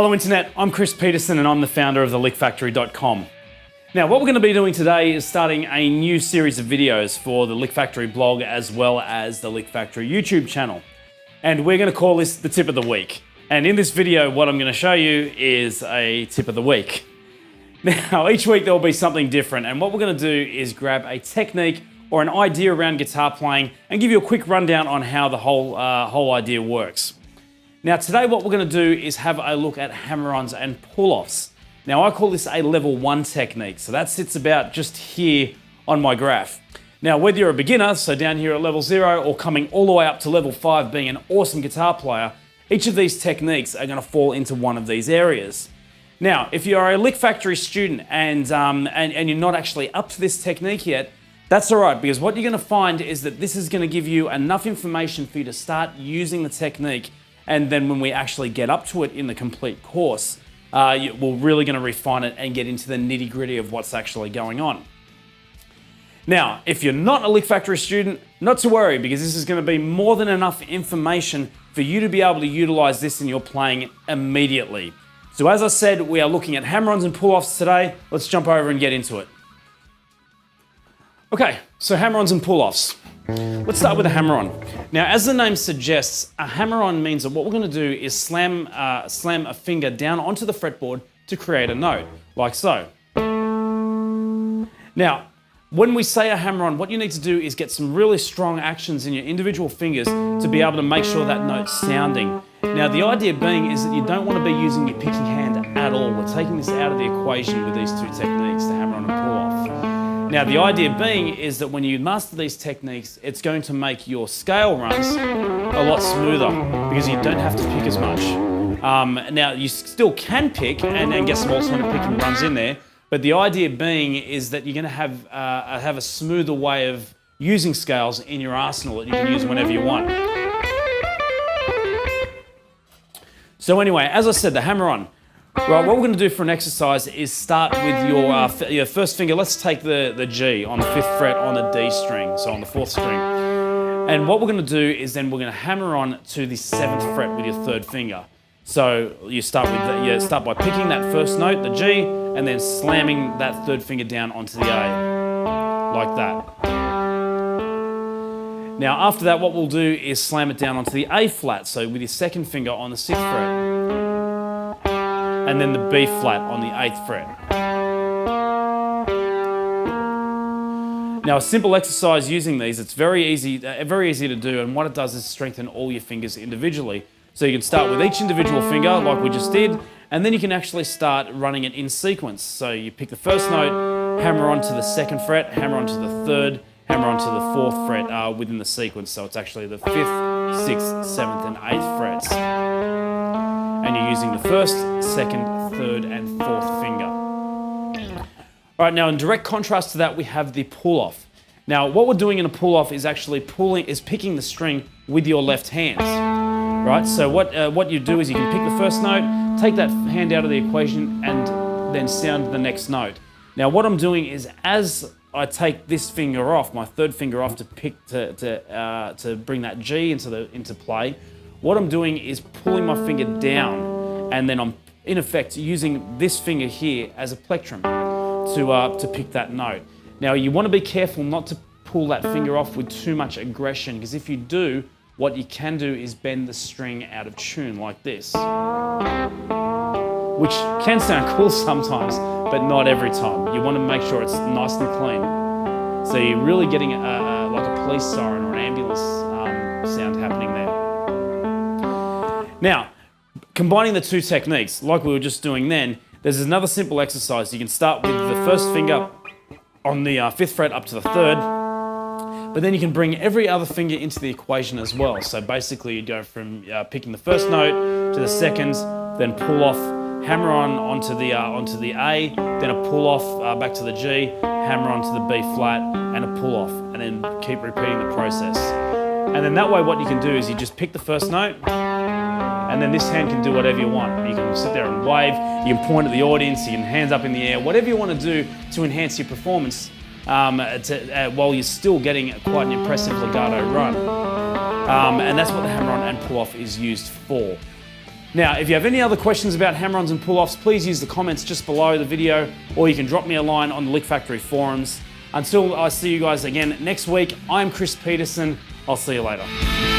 Hello Internet, I'm Kris Petersen and I'm the founder of thelickfactory.com. Now what we're going to be doing today is starting a new series of videos for the Lick Factory blog as well as the Lick Factory YouTube channel. And we're going to call this the tip of the week. And in this video what I'm going to show you is a tip of the week. Now each week there will be something different, and what we're going to do is grab a technique or an idea around guitar playing and give you a quick rundown on how the whole idea works. Now today what we're going to do is have a look at hammer-ons and pull-offs. Now I call this a level 1 technique, so that sits about just here on my graph. Now whether you're a beginner, so down here at level 0, or coming all the way up to level 5 being an awesome guitar player, each of these techniques are going to fall into one of these areas. Now if you're a Lick Factory student and you're not actually up to this technique yet, that's alright, because what you're going to find is that this is going to give you enough information for you to start using the technique. And then when we actually get up to it in the complete course, we're really going to refine it and get into the nitty-gritty of what's actually going on. Now, if you're not a Lick Factory student, not to worry, because this is going to be more than enough information for you to be able to utilize this in your playing immediately. So as I said, we are looking at hammer-ons and pull-offs today. Let's jump over and get into it. Okay, so hammer-ons and pull-offs. Let's start with a hammer-on. Now, as the name suggests, a hammer-on means that what we're going to do is slam a finger down onto the fretboard to create a note, like so. Now, when we say a hammer-on, what you need to do is get some really strong actions in your individual fingers to be able to make sure that note's sounding. Now, the idea being is that you don't want to be using your picking hand at all. We're taking this out of the equation with these two techniques, the hammer-on and pull-off. Now, the idea being is that when you master these techniques, it's going to make your scale runs a lot smoother because you don't have to pick as much. Now, you still can pick and get some alternate picking runs in there, but the idea being is that you're going to have a smoother way of using scales in your arsenal that you can use whenever you want. So anyway, as I said, the hammer-on. Right, what we're going to do for an exercise is start with your first finger. Let's take the G on the 5th fret on the D string, so on the 4th string. And what we're going to do is then we're going to hammer on to the 7th fret with your 3rd finger. So you start by picking that first note, the G, and then slamming that 3rd finger down onto the A, like that. Now after that, what we'll do is slam it down onto the A flat, so with your 2nd finger on the 6th fret. And then the B flat on the 8th fret. Now a simple exercise using these, it's very easy to do, and what it does is strengthen all your fingers individually. So you can start with each individual finger like we just did, and then you can actually start running it in sequence. So you pick the first note, hammer onto the 2nd fret, hammer onto the 3rd, hammer onto the 4th fret within the sequence. So it's actually the 5th, 6th, 7th and 8th frets. And you're using the 1st, 2nd, 3rd and 4th finger. Alright, now in direct contrast to that we have the pull-off. Now what we're doing in a pull-off is actually picking the string with your left hand. Right, so what you do is you can pick the first note, take that hand out of the equation and then sound the next note. Now what I'm doing is as I take this finger off, my 3rd finger off to bring that G into play, what I'm doing is pulling my finger down, and then I'm in effect using this finger here as a plectrum to pick that note. Now you want to be careful not to pull that finger off with too much aggression, because if you do, what you can do is bend the string out of tune like this, which can sound cool sometimes, but not every time. You want to make sure it's nice and clean. So you're really getting like a police siren or an ambulance sound happening there. Now, combining the two techniques, like we were just doing then, there's another simple exercise. You can start with the 1st finger on the 5th fret up to the 3rd, but then you can bring every other finger into the equation as well. So basically you go from picking the 1st note to the 2nd, then pull off, hammer onto the A, then a pull off back to the G, hammer onto the B flat and a pull off, and then keep repeating the process. And then that way what you can do is you just pick the 1st note, and then this hand can do whatever you want. You can sit there and wave, you can point at the audience, you can hands up in the air, whatever you want to do to enhance your performance while you're still getting quite an impressive legato run. And that's what the hammer-on and pull-off is used for. Now, if you have any other questions about hammer-ons and pull-offs, please use the comments just below the video, or you can drop me a line on the Lick Factory forums. Until I see you guys again next week, I'm Kris Petersen. I'll see you later.